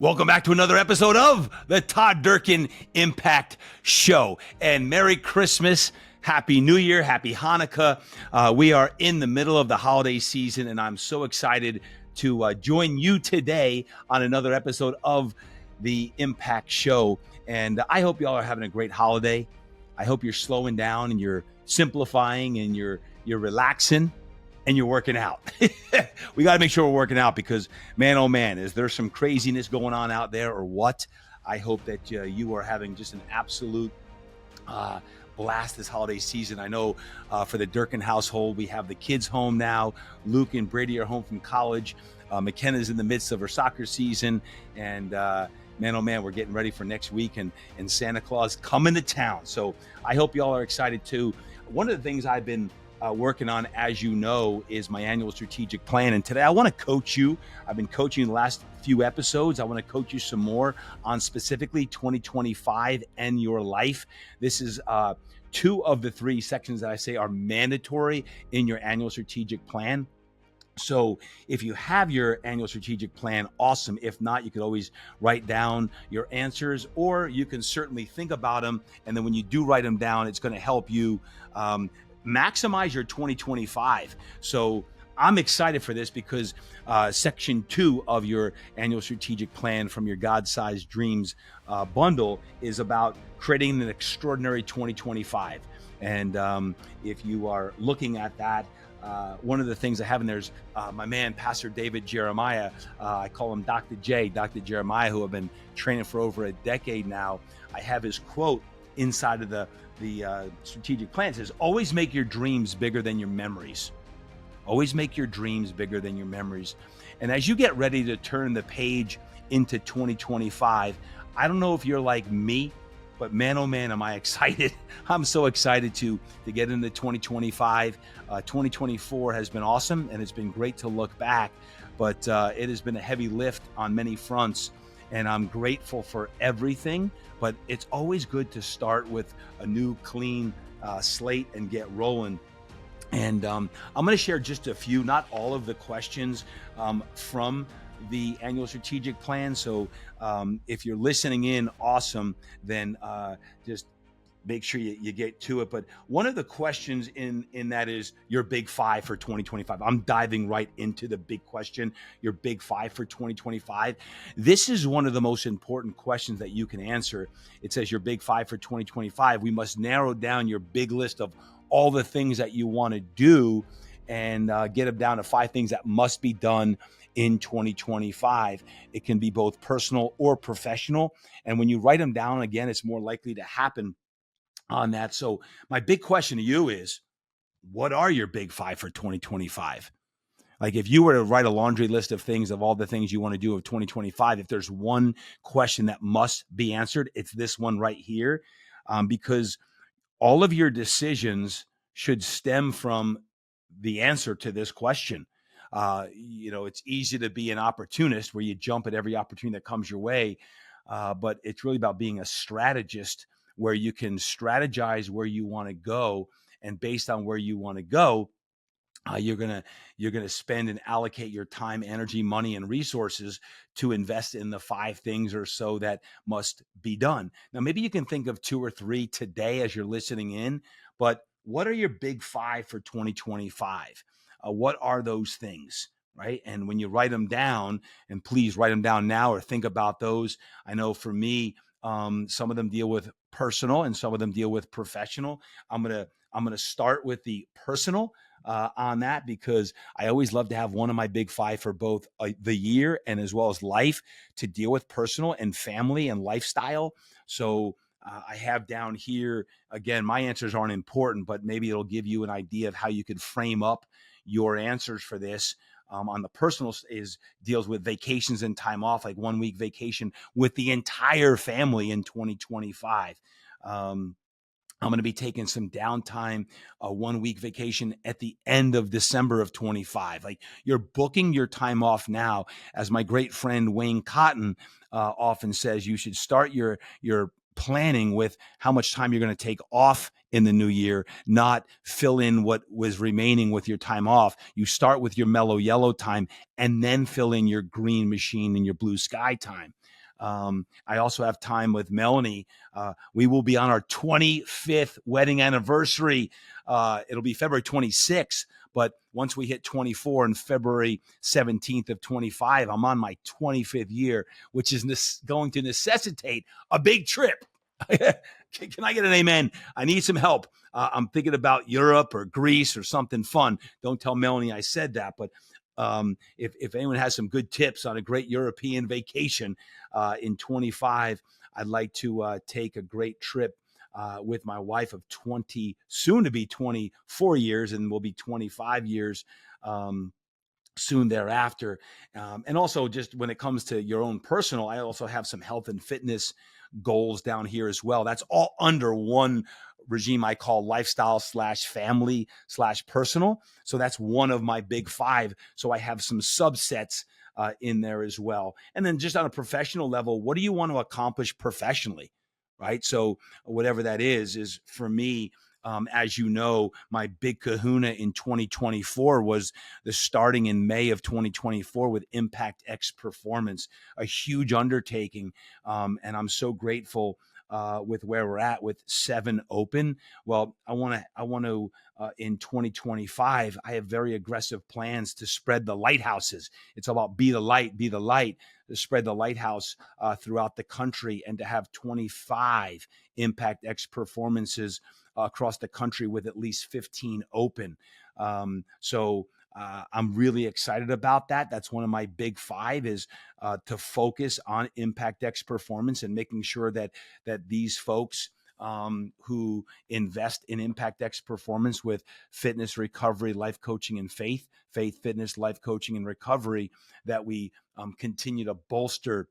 Welcome back to another episode of the Todd Durkin Impact Show. And Merry Christmas, Happy New Year, Happy Hanukkah. We are in the middle of the holiday season, and I'm so excited to join you today on another episode of the Impact Show. And I hope y'all are having a great holiday. I hope you're slowing down and you're simplifying and you're relaxing and you're working out. We got to make sure we're working out because, man, oh man, is there some craziness going on out there or what? I hope that you are having just an absolute blast this holiday season. I know for the Durkin household, we have the kids home now. Luke and Brady are home from college. McKenna's in the midst of her soccer season. And man, oh man, we're getting ready for next week and Santa Claus coming to town. So I hope y'all are excited too. One of the things I've been working on, as you know, is my annual strategic plan. And today I want to coach you. I've been coaching the last few episodes. I want to coach you some more on specifically 2025 and your life. This is two of the three sections that I say are mandatory in your annual strategic plan. So if you have your annual strategic plan, awesome. If not, you could always write down your answers, or you can certainly think about them. And then when you do write them down, it's going to help you maximize your 2025. So I'm excited for this because section 2 of your annual strategic plan from your God-sized dreams bundle is about creating an extraordinary 2025. And if you are looking at that, one of the things I have in there's my man, Pastor David Jeremiah. I call him Dr. Jeremiah, who I've been training for over a decade now. I have his quote inside of the strategic plan. It says, always make your dreams bigger than your memories. Always make your dreams bigger than your memories. And as you get ready to turn the page into 2025, I don't know if you're like me, but man, oh man, am I excited. I'm so excited to get into 2025. 2024 has been awesome, and it's been great to look back, but it has been a heavy lift on many fronts, and I'm grateful for everything. But it's always good to start with a new, clean slate and get rolling. And I'm going to share just a few, not all of the questions from the annual strategic plan. So if you're listening in, awesome, then just make sure you get to it. But one of the questions in that is your big 5 for 2025. I'm diving right into the big question, your big 5 for 2025. This is one of the most important questions that you can answer. It says your big 5 for 2025. We must narrow down your big list of all the things that you want to do and get them down to 5 things that must be done in 2025. It can be both personal or professional. And when you write them down, again, it's more likely to happen on that. So my big question to you is, what are your big 5 for 2025? Like if you were to write a laundry list of things, of all the things you want to do of 2025, if there's one question that must be answered, it's this one right here, because all of your decisions should stem from the answer to this question. It's easy to be an opportunist where you jump at every opportunity that comes your way. But it's really about being a strategist where you can strategize where you want to go. And based on where you want to go, you're gonna spend and allocate your time, energy, money, and resources to invest in the 5 things or so that must be done. Now, maybe you can think of 2 or 3 today as you're listening in, but what are your big 5 for 2025? What are those things, right? And when you write them down, and please write them down now or think about those. I know for me, some of them deal with personal and some of them deal with professional. I'm gonna start with the personal on that because I always love to have one of my big 5 for both the year and as well as life to deal with personal and family and lifestyle. So I have down here, again, my answers aren't important, but maybe it'll give you an idea of how you could frame up your answers for this. On the personal deals with vacations and time off, like 1 week vacation with the entire family in 2025. I'm going to be taking some downtime, a 1 week vacation at the end of December of 25. Like you're booking your time off now. As my great friend Wayne Cotton often says, you should start your planning with how much time you're going to take off in the new year, not fill in what was remaining with your time off. You start with your mellow yellow time and then fill in your green machine and your blue sky time. I also have time with Melanie. We will be on our 25th wedding anniversary. It'll be February 26th. But once we hit 24 and February 17th of 25, I'm on my 25th year, which is going to necessitate a big trip. Can I get an amen? I need some help. I'm thinking about Europe or Greece or something fun. Don't tell Melanie I said that, but if anyone has some good tips on a great European vacation in 25, I'd like to take a great trip with my wife of 20, soon to be 24 years, and will be 25 years soon thereafter. And also, just when it comes to your own personal, I also have some health and fitness goals down here as well. That's all under one regime I call lifestyle/family/personal. So that's one of my big five. So I have some subsets in there as well. And then just on a professional level, what do you want to accomplish professionally? Right. So whatever that is for me, as you know, my big kahuna in 2024 was the starting in May of 2024 with Impact X Performance, a huge undertaking. And I'm so grateful with where we're at with 7 open. Well, I want to in 2025, I have very aggressive plans to spread the lighthouses. It's about be the light, to spread the lighthouse throughout the country, and to have 25 Impact X performances across the country with at least 15 open. So I'm really excited about that. That's one of my big five, is to focus on Impact X performance and making sure that these folks who invest in Impact X performance with fitness, recovery, life coaching, and faith, fitness, life coaching, and recovery, that we continue to bolster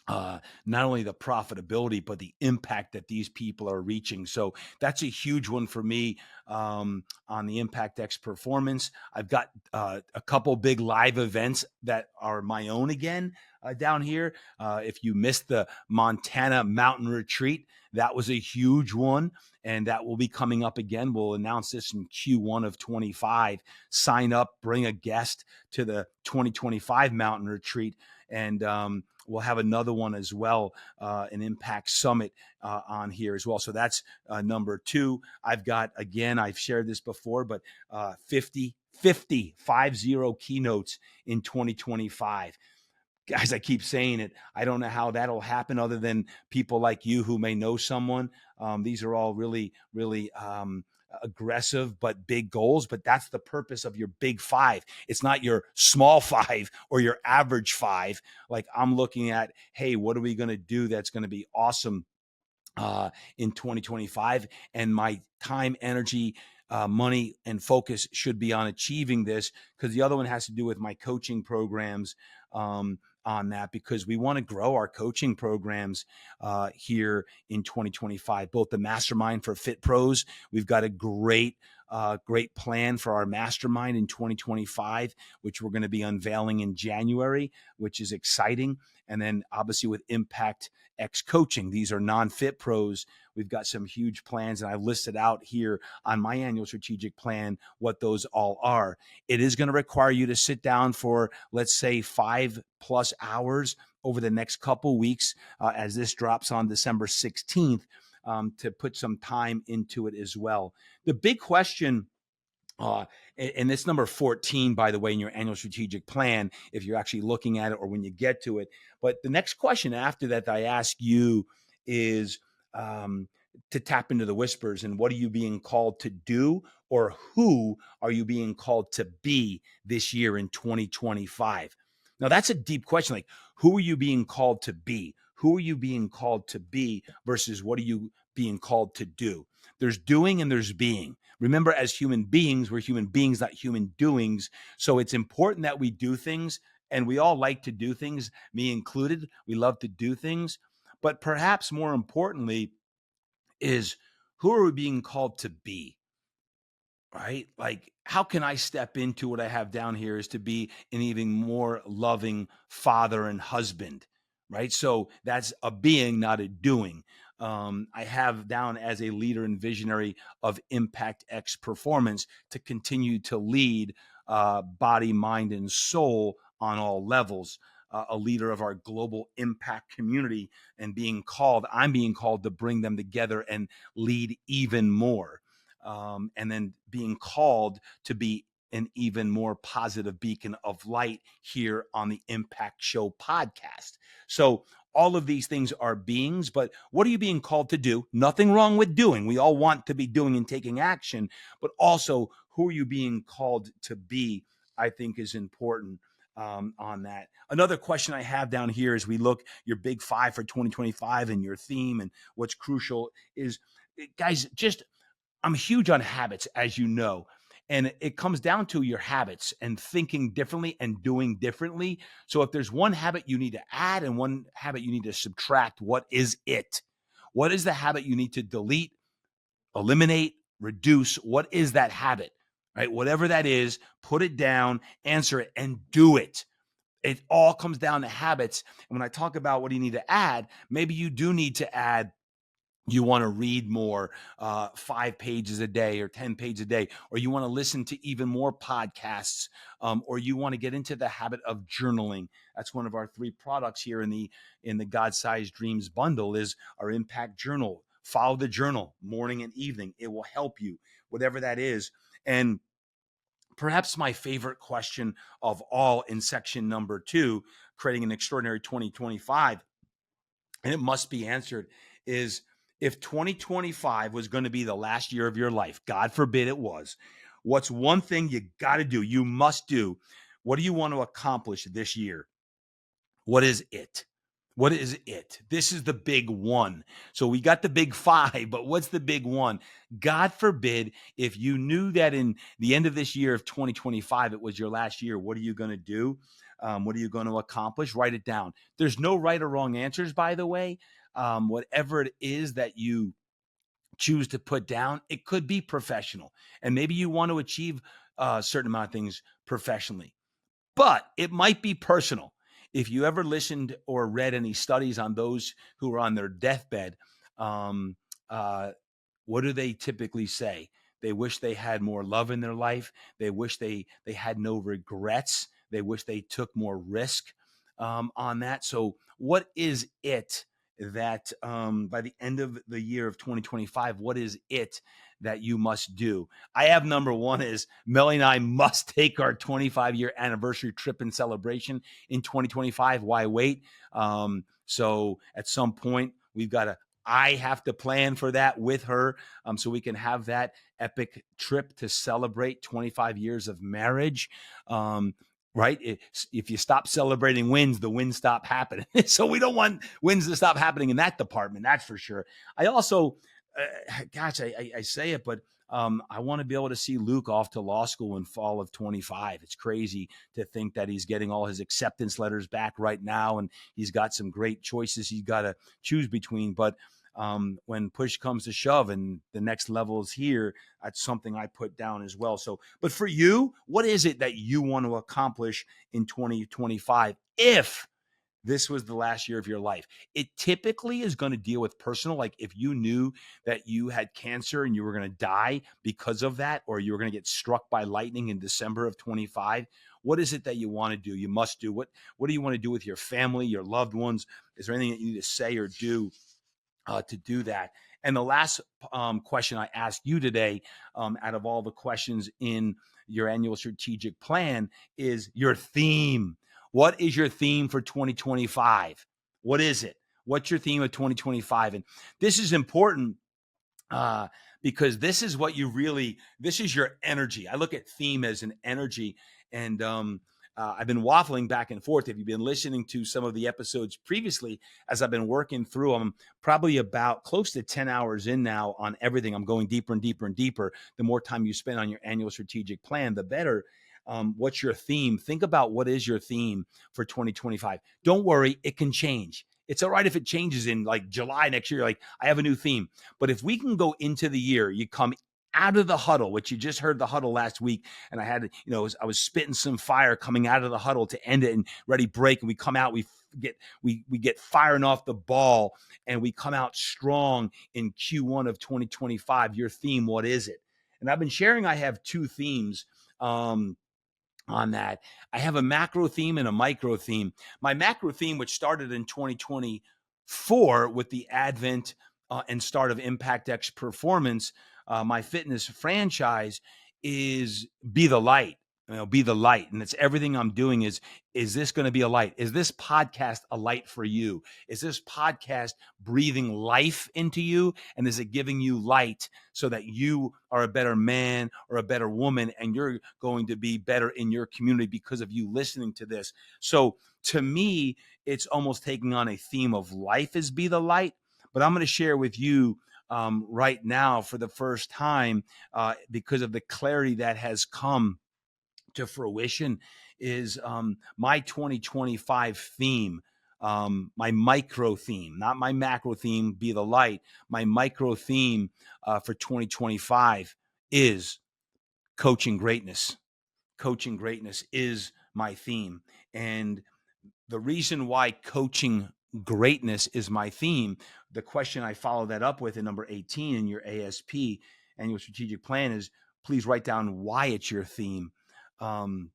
not only the profitability, but the impact that these people are reaching. So that's a huge one for me on the Impact X performance. I've got a couple big live events that are my own again down here. If you missed the Montana Mountain Retreat, that was a huge one, and that will be coming up again. We'll announce this in Q1 of 25. Sign up, bring a guest to the 2025 Mountain Retreat, and we'll have another one as well, an Impact Summit on here as well. So that's number 2. I've got, again, I've shared this before, but 50 keynotes in 2025. Guys, I keep saying it. I don't know how that'll happen other than people like you who may know someone. These are all really, really aggressive but big goals. But that's the purpose of your big five. It's not your small five or your average five. Like, I'm looking at, hey, what are we going to do that's going to be awesome in 2025? And my time, energy, money, and focus should be on achieving this, because the other one has to do with my coaching programs on that, because we want to grow our coaching programs here in 2025, both the mastermind for Fit Pros. We've got a great plan for our mastermind in 2025, which we're going to be unveiling in January, which is exciting. And then obviously with Impact X Coaching, these are non-fit pros. We've got some huge plans, and I've listed out here on my annual strategic plan what those all are. It is going to require you to sit down for, let's say, 5+ hours over the next couple weeks as this drops on December 16th to put some time into it as well. The big question, and it's number 14, by the way, in your annual strategic plan, if you're actually looking at it or when you get to it. But the next question after that I ask you is to tap into the whispers, and what are you being called to do, or who are you being called to be this year in 2025? Now, that's a deep question. Like, who are you being called to be? Who are you being called to be versus what are you being called to do? There's doing and there's being. Remember, as human beings, we're human beings, not human doings. So it's important that we do things, and we all like to do things, me included. We love to do things. But perhaps more importantly is, who are we being called to be? Right? Like, how can I step into what I have down here is to be an even more loving father and husband, right? So that's a being, not a doing. I have down as a leader and visionary of Impact X Performance to continue to lead body, mind, and soul on all levels. a leader of our global impact community, and I'm being called to bring them together and lead even more. And then being called to be an even more positive beacon of light here on the Impact Show podcast. So all of these things are beings, but what are you being called to do? Nothing wrong with doing. We all want to be doing and taking action, but also who are you being called to be, I think is important on that. Another question I have down here as we look your big five for 2025 and your theme and what's crucial is, guys, just I'm huge on habits, as you know. And it comes down to your habits and thinking differently and doing differently. So if there's one habit you need to add and one habit you need to subtract, what is it? What is the habit you need to delete, eliminate, reduce? What is that habit? Right? Whatever that is, put it down, answer it, and do it. It all comes down to habits. And when I talk about what do you need to add, maybe you do need to add, you want to read more, 5 pages a day or 10 pages a day, or you want to listen to even more podcasts, or you want to get into the habit of journaling. That's one of our 3 products here in the God-Sized Dreams bundle is our Impact Journal. Follow the journal morning and evening. It will help you, whatever that is. And perhaps my favorite question of all in section number 2, creating an extraordinary 2025, and it must be answered, is if 2025 was going to be the last year of your life, God forbid it was, what's one thing you got to do, you must do? What do you want to accomplish this year? What is it? What is it? This is the big one. So we got the big 5, but what's the big one? God forbid if you knew that in the end of this year of 2025, it was your last year, what are you going to do? What are you going to accomplish? Write it down. There's no right or wrong answers, by the way. Whatever it is that you choose to put down, it could be professional. And maybe you want to achieve a certain amount of things professionally, but it might be personal. If you ever listened or read any studies on those who are on their deathbed, um, uh, what do they typically say? They wish they had more love in their life. They wish they had no regrets. They wish they took more risk on that. So, what is it that by the end of the year of 2025, what is it that you must do? I have number 1 is Melly and I must take our 25-year anniversary trip and celebration in 2025. Why wait? So at some point, I have to plan for that with her, so we can have that epic trip to celebrate 25 years of marriage. Right? If you stop celebrating wins, the wins stop happening. So we don't want wins to stop happening in that department. That's for sure. I also, I say it, but I want to be able to see Luke off to law school in fall of 25. It's crazy to think that he's getting all his acceptance letters back right now, and he's got some great choices he's got to choose between. But when push comes to shove and the next level is here, that's something I put down as well. So, but for you, what is it that you want to accomplish in 2025 if this was the last year of your life? It typically is going to deal with personal. Like if you knew that you had cancer and you were going to die because of that, or you were going to get struck by lightning in December of 25, what is it that you want to do? You must do. What do you want to do with your family, your loved ones? Is there anything that you need to say or do to do that? And the last question I asked you today, out of all the questions in your annual strategic plan, is your theme. What is your theme for 2025? What is it? What's your theme of 2025? And this is important because this is what this is your energy. I look at theme as an energy. And I've been waffling back and forth. If you've been listening to some of the episodes previously, as I've been working through them, probably about close to 10 hours in now on everything. I'm going deeper and deeper and deeper. The more time you spend on your annual strategic plan, the better. What's your theme? Think about what is your theme for 2025. Don't worry, it can change. It's all right if it changes in like July next year. Like, I have a new theme. But if we can go into the year, you come out of the huddle, which you just heard the huddle last week, and I had, I was spitting some fire coming out of the huddle to end it and ready break, and we come out, we get firing off the ball, and we come out strong in Q1 of 2025. Your theme, what is it? And I've been sharing, I have 2 themes on that. I have a macro theme and a micro theme. My macro theme, which started in 2024 with the advent and start of Impact X Performance, my fitness franchise, is be the light. Be the light, and it's everything I'm doing. Is this going to be a light? Is this podcast a light for you? Is this podcast breathing life into you, and is it giving you light so that you are a better man or a better woman, and you're going to be better in your community because of you listening to this? So to me, it's almost taking on a theme of life is be the light. But I'm going to share with you right now for the first time, because of the clarity that has come to fruition, is my 2025 theme, my micro theme, not my macro theme, be the light. My micro theme for 2025 is coaching greatness. Coaching greatness is my theme. And the reason why coaching greatness is my theme, the question I follow that up with in number 18 in your ASP, annual strategic plan, is please write down why it's your theme. Um,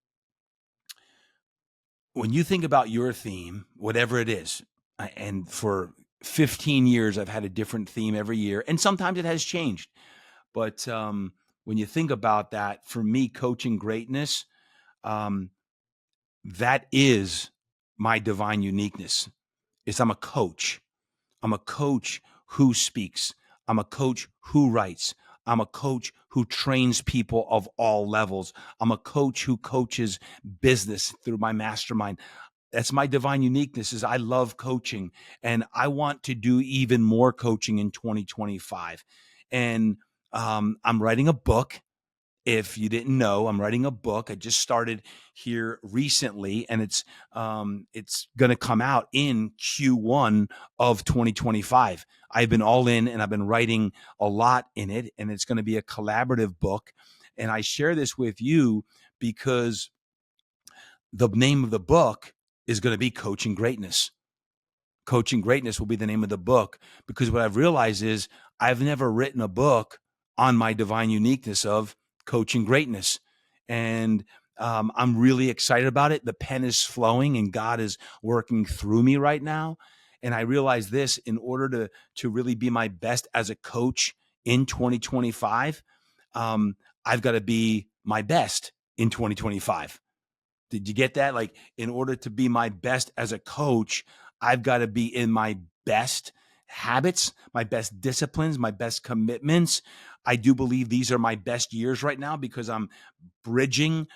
when you think about your theme, whatever it is, and for 15 years, I've had a different theme every year, and sometimes it has changed. But when you think about that, for me, coaching greatness, um, that is my divine uniqueness. Is I'm a coach. I'm a coach who speaks. I'm a coach who writes. I'm a coach who trains people of all levels. I'm a coach who coaches business through my mastermind. That's my divine uniqueness. Is I love coaching, and I want to do even more coaching in 2025. And I'm writing a book. If you didn't know, I'm writing a book. I just started here recently, and it's going to come out in Q1 of 2025. I've been all in, and I've been writing a lot in it, and it's going to be a collaborative book. And I share this with you because the name of the book is going to be Coaching Greatness. Coaching Greatness will be the name of the book, because what I've realized is I've never written a book on my divine uniqueness of coaching greatness. And I'm really excited about it. The pen is flowing and God is working through me right now. And I realize this: in order to really be my best as a coach in 2025, I've got to be my best in 2025. Did you get that? Like, in order to be my best as a coach, I've got to be in my best habits, my best disciplines, my best commitments. I do believe these are my best years right now because I'm bridging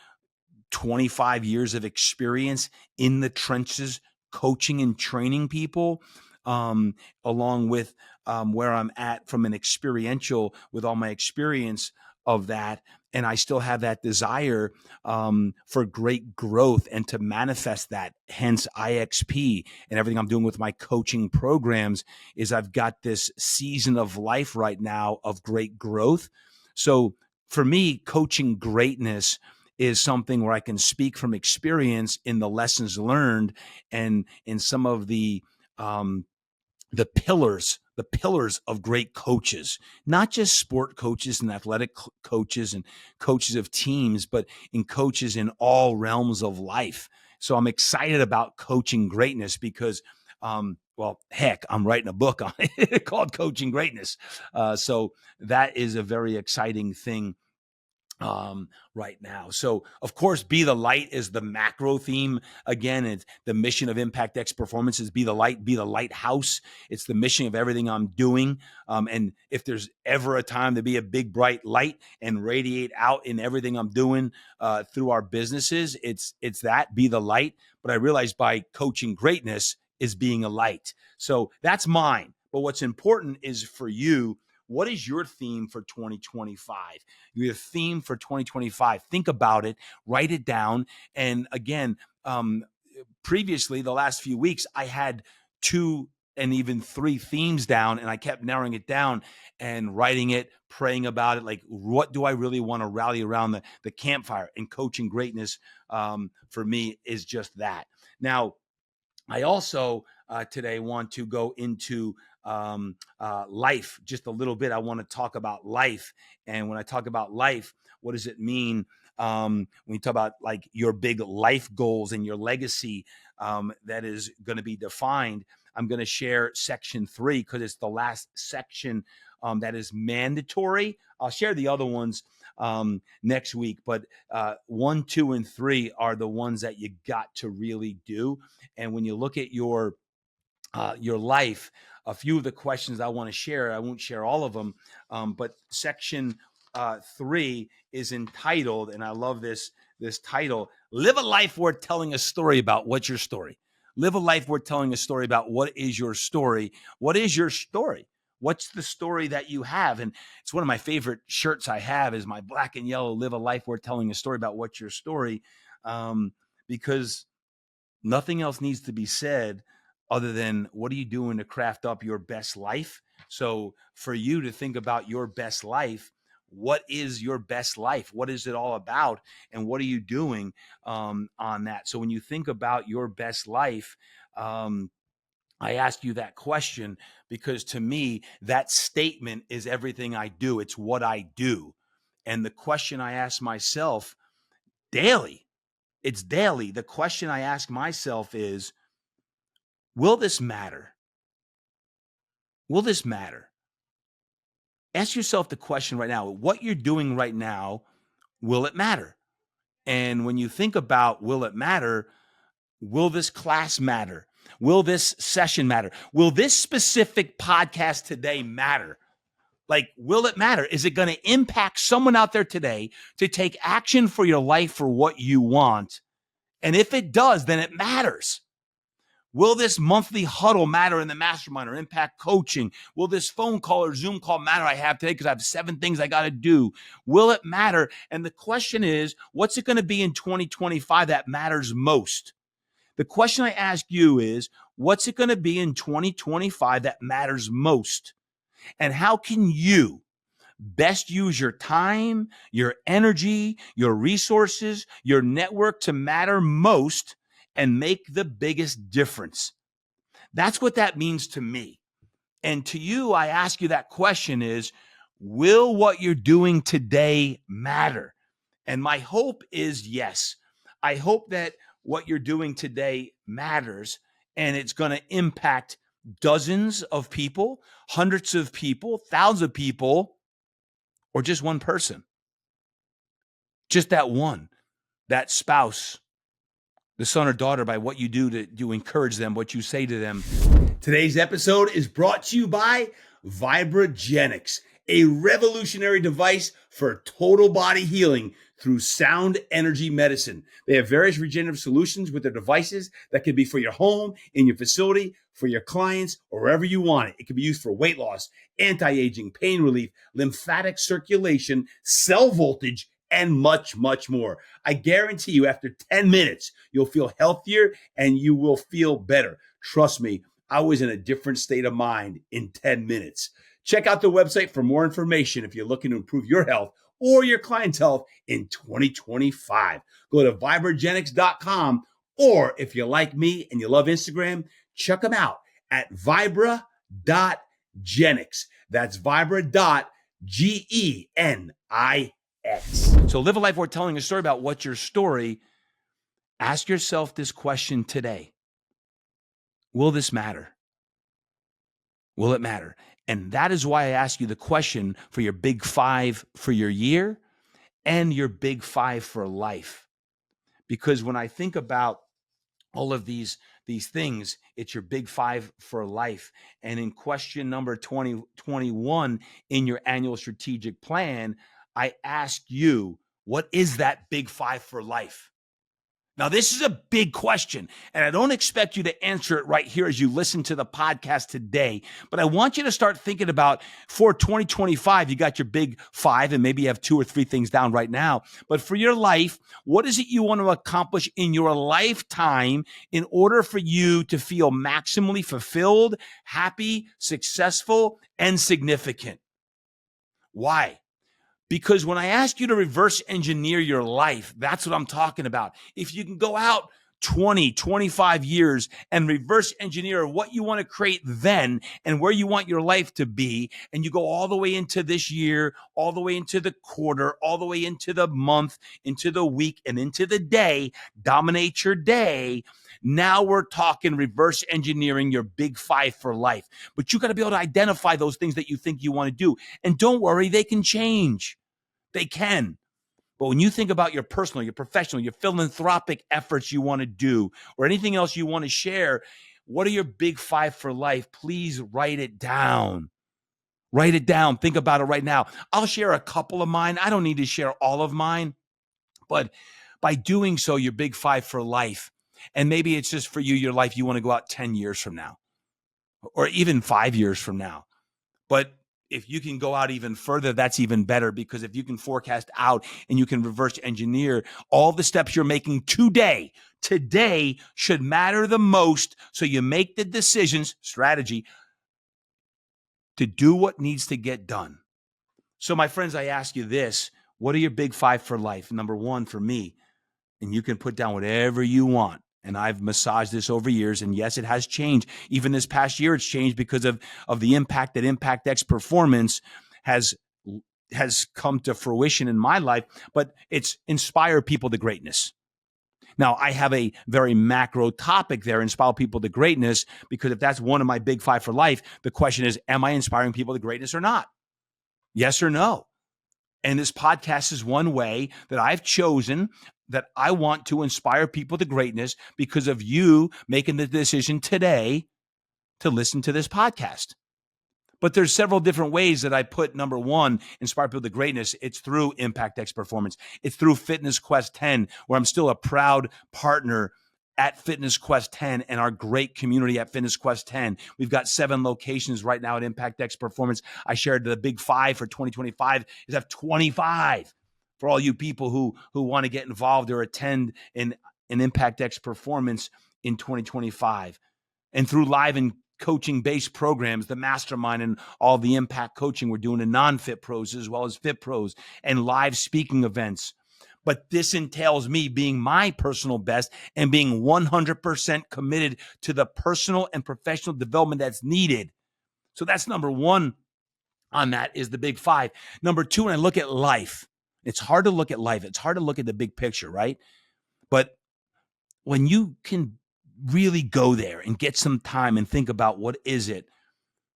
25 years of experience in the trenches, coaching and training people, um, along with where I'm at from an experiential, with all my experience of that. And I still have that desire for great growth and to manifest that. Hence, IXP and everything I'm doing with my coaching programs is I've got this season of life right now of great growth. So for me, coaching greatness is something where I can speak from experience in the lessons learned and in some of um, the pillars of great coaches, not just sport coaches and athletic coaches and coaches of teams, but in coaches in all realms of life. So I'm excited about coaching greatness because, well, heck, I'm writing a book on it called Coaching Greatness. So that is a very exciting thing right now. So, of course, be the light is the macro theme. Again, it's the mission of Impact X Performance is be the light, be the lighthouse. It's the mission of everything I'm doing. And if there's ever a time to be a big bright light and radiate out in everything I'm doing through our businesses, it's that, be the light. But I realized by coaching greatness is being a light. So that's mine. But what's important is for you, what is your theme for 2025? Your theme for 2025. Think about it, write it down. And again, previously, the last few weeks, I had 2 and even 3 themes down, and I kept narrowing it down and writing it, praying about it. Like, what do I really want to rally around the campfire? And coaching greatness for me is just that. Now, I also today want to go into life just a little bit. I want to talk about life. And when I talk about life, what does it mean When you talk about like your big life goals and your legacy that is going to be defined, I'm going to share section 3 because it's the last section that is mandatory. I'll share the other ones next week, but 1, 2, and 3 are the ones that you got to really do. And when you look at your life, a few of the questions I want to share, I won't share all of them, but section 3 is entitled, and I love this title: "Live a life worth telling a story about." What's your story? Live a life worth telling a story about. What is your story? What is your story? What's the story that you have? And it's one of my favorite shirts I have is my black and yellow, "Live a life worth telling a story about." What's your story? Because nothing else needs to be said other than what are you doing to craft up your best life? So for you to think about your best life, what is your best life? What is it all about? And what are you doing on that? So when you think about your best life, I ask you that question because to me, that statement is everything I do. It's what I do. And the question I ask myself daily, it's daily. The question I ask myself is, will this matter? Will this matter? Ask yourself the question right now. What you're doing right now, will it matter? And when you think about will it matter, will this class matter? Will this session matter? Will this specific podcast today matter? Like, will it matter? Is it going to impact someone out there today to take action for your life for what you want? And if it does, then it matters. Will this monthly huddle matter in the mastermind or impact coaching? Will this phone call or Zoom call matter I have today because I have 7 things I got to do? Will it matter? And the question is, what's it going to be in 2025 that matters most? The question I ask you is, what's it going to be in 2025 that matters most? And how can you best use your time, your energy, your resources, your network to matter most and make the biggest difference? That's what that means to me. And to you, I ask you that question is, will what you're doing today matter? And my hope is yes. I hope that what you're doing today matters and it's going to impact dozens of people, hundreds of people, thousands of people, or just one person. Just that one, that spouse, the son or daughter, by what you do to encourage them, what you say to them. Today's episode is brought to you by Vibrogenics, a revolutionary device for total body healing through sound energy medicine. They have various regenerative solutions with their devices that can be for your home, in your facility, for your clients, or wherever you want it. It can be used for weight loss, anti-aging, pain relief, lymphatic circulation, cell voltage, and much, much more. I guarantee you after 10 minutes, you'll feel healthier and you will feel better. Trust me, I was in a different state of mind in 10 minutes. Check out the website for more information if you're looking to improve your health or your client's health in 2025. Go to vibrogenics.com, or if you're like me and you love Instagram, check them out at vibra.genics. That's vibra.genics. So live a life worth telling a story about. What's your story? Ask yourself this question today. Will this matter? Will it matter? And that is why I ask you the question for your big 5 for your year and your big 5 for life. Because when I think about all of these things, it's your big 5 for life. And in question number 2021 in your annual strategic plan, I ask you, what is that big 5 for life? Now, this is a big question, and I don't expect you to answer it right here as you listen to the podcast today, but I want you to start thinking about for 2025, you got your big 5, and maybe you have 2 or 3 things down right now, but for your life, what is it you want to accomplish in your lifetime in order for you to feel maximally fulfilled, happy, successful, and significant? Why? Because when I ask you to reverse engineer your life, that's what I'm talking about. If you can go out 20, 25 years and reverse engineer what you want to create then and where you want your life to be. And you go all the way into this year, all the way into the quarter, all the way into the month, into the week, and into the day. Dominate your day. Now we're talking reverse engineering your big five for life. But you got to be able to identify those things that you think you want to do. And don't worry, they can change. They can. But when you think about your personal, your professional, your philanthropic efforts you want to do, or anything else you want to share, what are your big five for life? Please write it down. Write it down. Think about it right now. I'll share a couple of mine. I don't need to share all of mine, but by doing so, your big five for life, and maybe it's just for you, your life, you want to go out 10 years from now, or even 5 years from now. But if you can go out even further, that's even better, because if you can forecast out and you can reverse engineer all the steps you're making today should matter the most. So you make the decisions, strategy, to do what needs to get done. So my friends, I ask you this, what are your big five for life? Number one for me, and you can put down whatever you want. And I've massaged this over years. And yes, it has changed. Even this past year, it's changed because of the impact that Impact X Performance has come to fruition in my life. But it's inspire people to greatness. Now, I have a very macro topic there, inspire people to greatness, because if that's one of my big five for life, the question is, am I inspiring people to greatness or not? Yes or no? And this podcast is one way that I've chosen that I want to inspire people to greatness because of you making the decision today to listen to this podcast. But there's several different ways that I put, number one, inspire people to greatness. It's through Impact X Performance. It's through Fitness Quest 10, where I'm still a proud partner at Fitness Quest 10 and our great community at Fitness Quest 10. We've got 7 locations right now at Impact X Performance. I shared the big 5 for 2025 is have 25 for all you people who want to get involved or attend an Impact X Performance in 2025. And through live and coaching-based programs, the mastermind and all the impact coaching we're doing to non-fit pros as well as fit pros and live speaking events. But this entails me being my personal best and being 100% committed to the personal and professional development that's needed. So that's number one on that is the big five. Number two, when I look at life, it's hard to look at life. It's hard to look at the big picture, right? But when you can really go there and get some time and think about what is it,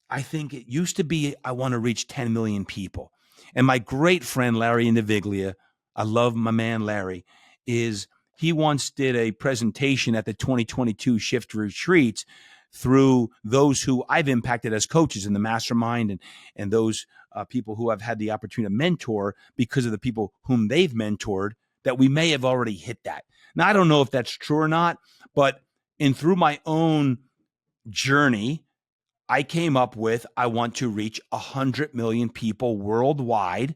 I think it used to be, I want to reach 10 million people. And my great friend, Larry Naviglia, I love my man, Larry, he once did a presentation at the 2022 Shift Retreats through those who I've impacted as coaches in the mastermind and those people who I've had the opportunity to mentor because of the people whom they've mentored, that we may have already hit that. Now, I don't know if that's true or not, but through my own journey, I came up with, I want to reach 100 million people worldwide,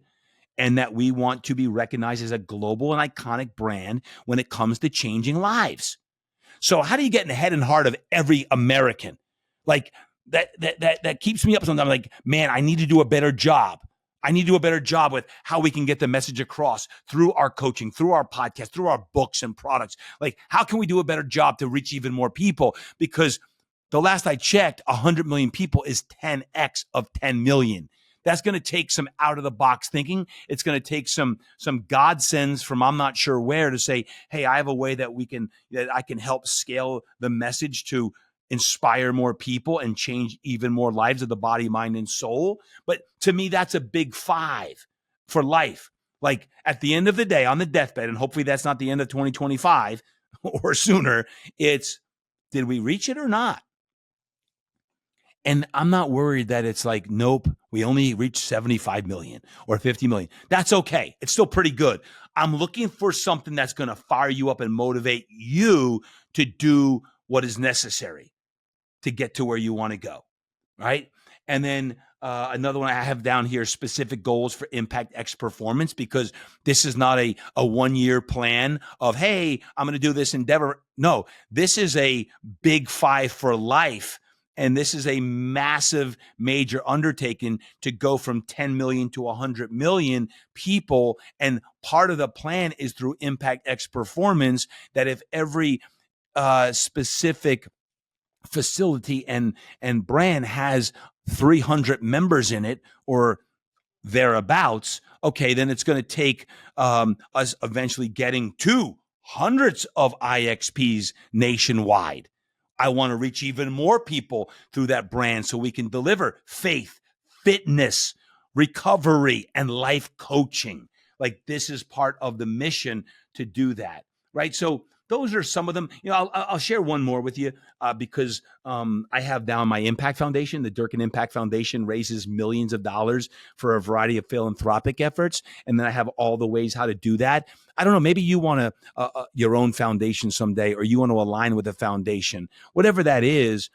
and that we want to be recognized as a global and iconic brand when it comes to changing lives. So how do you get in the head and heart of every American? Like that keeps me up sometimes. Like, man, I need to do a better job. I need to do a better job with how we can get the message across through our coaching, through our podcast, through our books and products. Like, how can we do a better job to reach even more people? Because the last I checked, 100 million people is 10x of 10 million. That's going to take some out of the box thinking. It's going to take some godsends from I'm not sure where to say, hey, I have a way that I can help scale the message to inspire more people and change even more lives of the body, mind, and soul. But to me, that's a big five for life. Like at the end of the day, on the deathbed, and hopefully that's not the end of 2025 or sooner, it's, did we reach it or not? And I'm not worried that it's like, nope, we only reached 75 million or 50 million. That's okay. It's still pretty good. I'm looking for something that's going to fire you up and motivate you to do what is necessary to get to where you want to go, right? And then another one I have down here, specific goals for Impact X Performance, because this is not a 1-year plan of, hey, I'm going to do this endeavor. No, this is a big five for life. And this is a massive, major undertaking to go from 10 million to 100 million people. And part of the plan is through Impact X Performance, that if every specific facility and brand has 300 members in it or thereabouts, okay, then it's going to take us eventually getting to hundreds of IXPs nationwide. I want to reach even more people through that brand so we can deliver faith, fitness, recovery, and life coaching. Like this is part of the mission to do that, right? So those are some of them. I'll share one more with you because I have down my Impact Foundation. The Durkin Impact Foundation raises millions of dollars for a variety of philanthropic efforts, and then I have all the ways how to do that. I don't know. Maybe you want your own foundation someday, or you want to align with a foundation, whatever that is.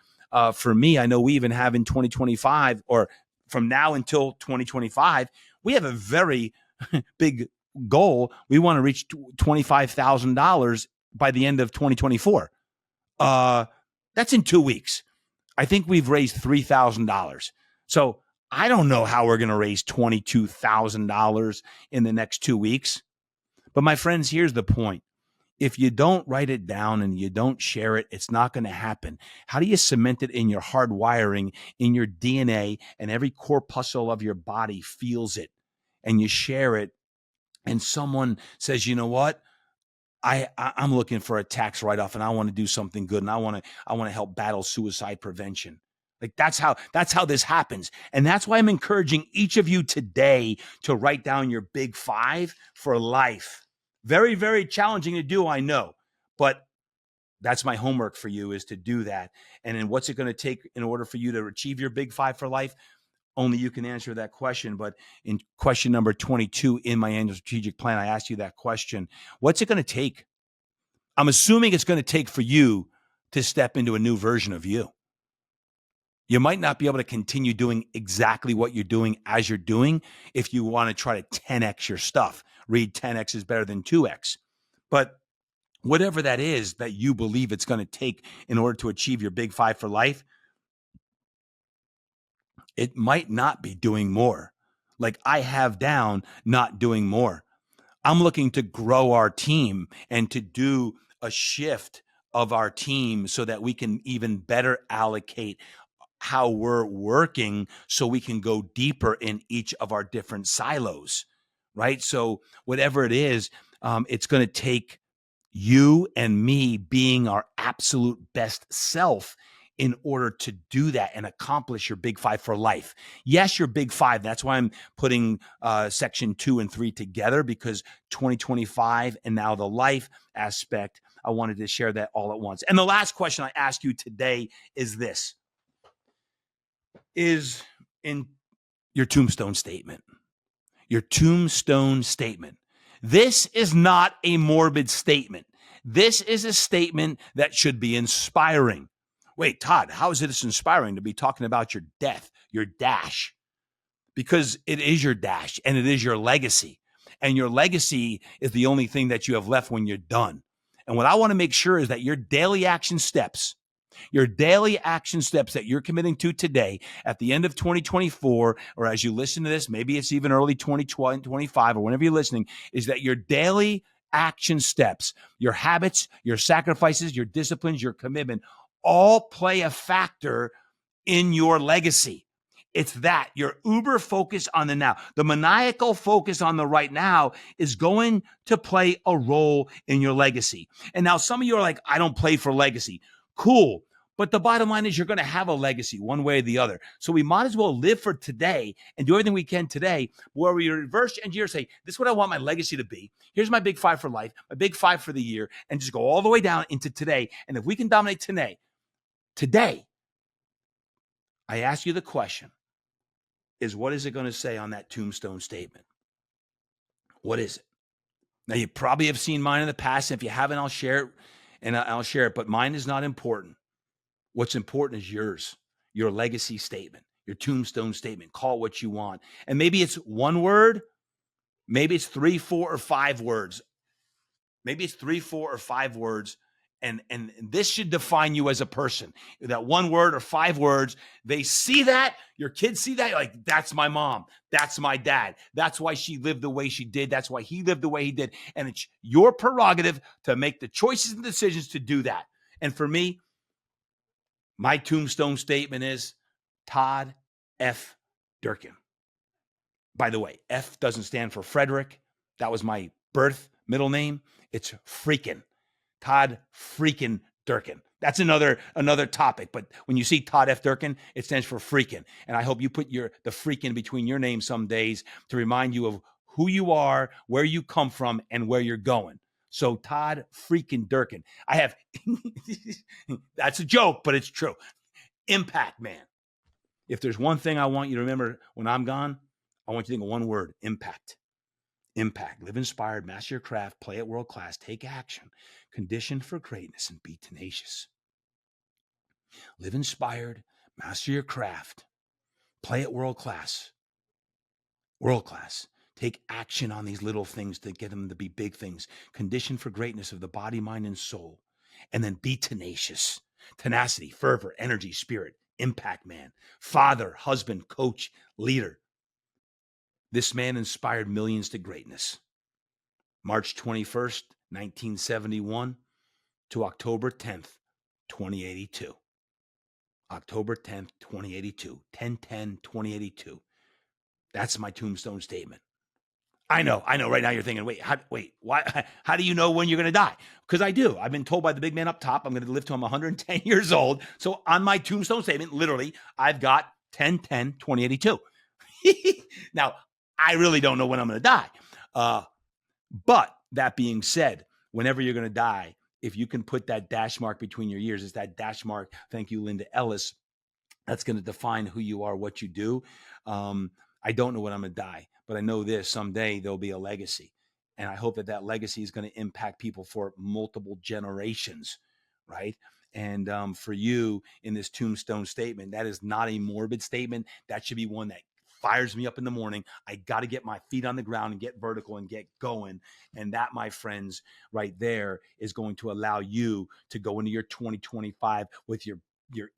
For me, I know we even have in 2025, or from now until 2025, we have a very big goal. We want to reach $25,000 by the end of 2024. That's in 2 weeks. I think we've raised $3,000. So I don't know how we're going to raise $22,000 in the next 2 weeks. But my friends, here's the point. If you don't write it down and you don't share it, it's not going to happen. How do you cement it in your hard wiring, in your DNA, and every corpuscle of your body feels it, and you share it, and someone says, you know what? I'm looking for a tax write-off, and I want to do something good, and I want to help battle suicide prevention. Like that's how this happens. And that's why I'm encouraging each of you today to write down your big 5 for life. Very, very challenging to do, I know, but that's my homework for you, is to do that. And then what's it going to take in order for you to achieve your big 5 for life? Only you can answer that question. But in question number 22 in my annual strategic plan, I asked you that question. What's it going to take? I'm assuming it's going to take for you to step into a new version of you. You might not be able to continue doing exactly what you're doing as you're doing if you want to try to 10x your stuff. Read 10x is better than 2x. But whatever that is that you believe it's going to take in order to achieve your big 5 for life, it might not be doing more. Like I have down not doing more. I'm looking to grow our team and to do a shift of our team so that we can even better allocate how we're working so we can go deeper in each of our different silos, right? So whatever it is, it's going to take you and me being our absolute best self in order to do that and accomplish your big 5 for life. Yes, your big 5. That's why I'm putting section 2 and 3 together, because 2025 and now the life aspect, I wanted to share that all at once. And the last question I ask you today is this. Is in your tombstone statement. Your tombstone statement. This is not a morbid statement. This is a statement that should be inspiring. Wait, Todd, how is it inspiring to be talking about your death, your dash? Because it is your dash and it is your legacy. And your legacy is the only thing that you have left when you're done. And what I want to make sure is that your daily action steps that you're committing to today at the end of 2024, or as you listen to this, maybe it's even early 2025 or whenever you're listening, is that your daily action steps, your habits, your sacrifices, your disciplines, your commitment, all play a factor in your legacy. It's that your uber focus on the now, the maniacal focus on the right now is going to play a role in your legacy. And now some of you are like, I don't play for legacy. Cool. But the bottom line is you're going to have a legacy one way or the other. So we might as well live for today and do everything we can today, where we reverse engineer, say, this is what I want my legacy to be. Here's my big 5 for life, my big 5 for the year, and just go all the way down into today. And if we can dominate today, I ask you the question is, what is it going to say on that tombstone statement? What is it? Now, you probably have seen mine in the past. If you haven't, I'll share it, but mine is not important. What's important is yours, your legacy statement, your tombstone statement. Call it what you want. And maybe it's one word. Maybe it's 3, 4, or 5 words. And this should define you as a person. That one word or 5 words, they see that, your kids see that, you're like, that's my mom. That's my dad. That's why she lived the way she did. That's why he lived the way he did. And it's your prerogative to make the choices and decisions to do that. And for me, my tombstone statement is Todd F. Durkin. By the way, F doesn't stand for Frederick. That was my birth middle name. It's freaking Todd freaking Durkin. That's another topic. But when you see Todd F. Durkin, it stands for freaking. And I hope you put the freaking between your names some days to remind you of who you are, where you come from, and where you're going. So Todd freaking Durkin. I have, that's a joke, but it's true. Impact man. If there's one thing I want you to remember when I'm gone, I want you to think of one word: impact. Impact. Live inspired, master your craft, play at world class, take action, condition for greatness, and be tenacious. Live inspired, master your craft, play at world class, take action on these little things to get them to be big things, condition for greatness of the body, mind, and soul, and then be tenacious. Tenacity, fervor, energy, spirit, impact man, father, husband, coach, leader. This man inspired millions to greatness. March 21st, 1971 to October 10th, 2082. October 10th, 2082. 10/10/2082. That's my tombstone statement. I know. Right now you're thinking, why? How do you know when you're going to die? Because I do. I've been told by the big man up top, I'm going to live till I'm 110 years old. So on my tombstone statement, literally, I've got 10/10/2082. Now, I really don't know when I'm going to die. But that being said, whenever you're going to die, if you can put that dash mark between your ears, it's that dash mark. Thank you, Linda Ellis. That's going to define who you are, what you do. I don't know when I'm going to die, but I know this: someday there'll be a legacy. And I hope that legacy is going to impact people for multiple generations, right? And for you in this tombstone statement, that is not a morbid statement. That should be one that fires me up in the morning. I got to get my feet on the ground and get vertical and get going. And that, my friends, right there is going to allow you to go into your 2025 with your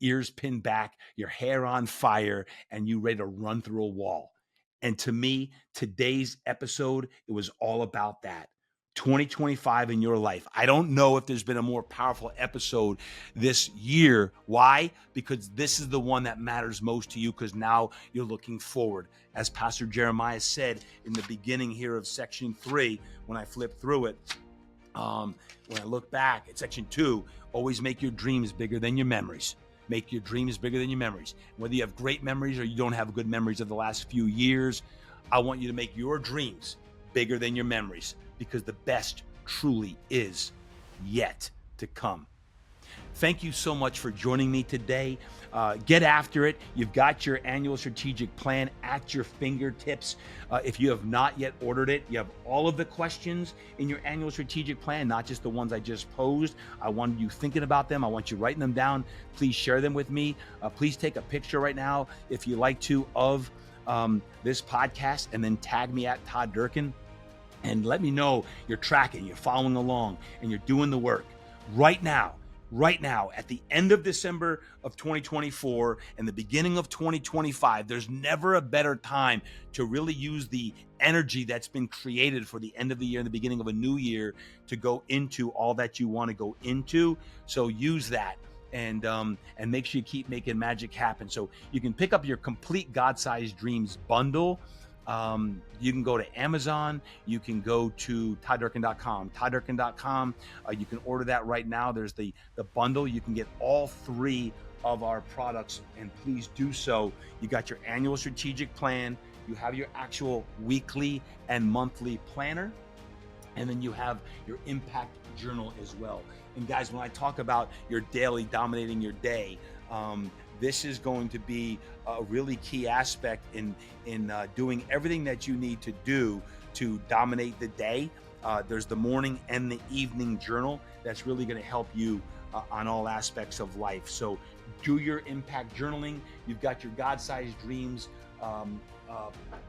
ears pinned back, your hair on fire, and you ready to run through a wall. And to me, today's episode, it was all about that. 2025 in your life. I don't know if there's been a more powerful episode this year. Why? Because this is the one that matters most to you, because now you're looking forward. As Pastor Jeremiah said in the beginning here of section 3, when I flipped through it, when I look back at section 2, always make your dreams bigger than your memories. Make your dreams bigger than your memories. Whether you have great memories or you don't have good memories of the last few years, I want you to make your dreams bigger than your memories, because the best truly is yet to come. Thank you so much for joining me today. Get after it. You've got your annual strategic plan at your fingertips. If you have not yet ordered it, you have all of the questions in your annual strategic plan, not just the ones I just posed. I want you thinking about them. I want you writing them down. Please share them with me. Please take a picture right now, if you like to, of this podcast, and then tag me at Todd Durkin, and let me know you're tracking, you're following along, and you're doing the work. Right now, at the end of December of 2024 and the beginning of 2025, there's never a better time to really use the energy that's been created for the end of the year and the beginning of a new year to go into all that you want to go into. So use that and make sure you keep making magic happen. So you can pick up your complete God-sized dreams bundle. You can go to Amazon. You can go to todddurkin.com. Todddurkin.com. You can order that right now. There's the bundle. You can get all 3 of our products, and please do so. You got your annual strategic plan. You have your actual weekly and monthly planner, and then you have your impact journal as well. And guys, when I talk about your daily dominating your day, this is going to be a really key aspect in doing everything that you need to do to dominate the day. There's the morning and the evening journal that's really going to help you on all aspects of life. So do your impact journaling. You've got your God-sized dreams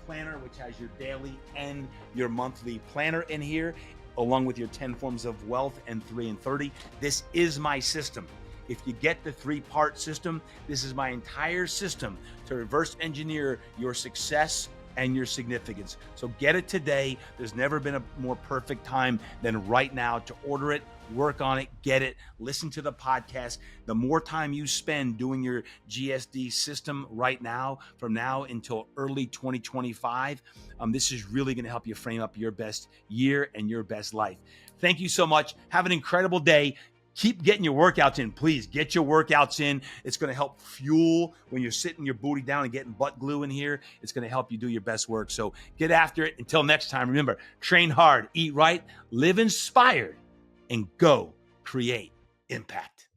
planner, which has your daily and your monthly planner in here, along with your 10 forms of wealth and 3 and 30. This is my system. If you get the 3-part system, this is my entire system to reverse engineer your success and your significance. So get it today. There's never been a more perfect time than right now to order it, work on it, get it, listen to the podcast. The more time you spend doing your GSD system right now, from now until early 2025, this is really going to help you frame up your best year and your best life. Thank you so much. Have an incredible day. Keep getting your workouts in. Please get your workouts in. It's going to help fuel when you're sitting your booty down and getting butt glue in here. It's going to help you do your best work. So get after it. Until next time, remember, train hard, eat right, live inspired, and go create impact.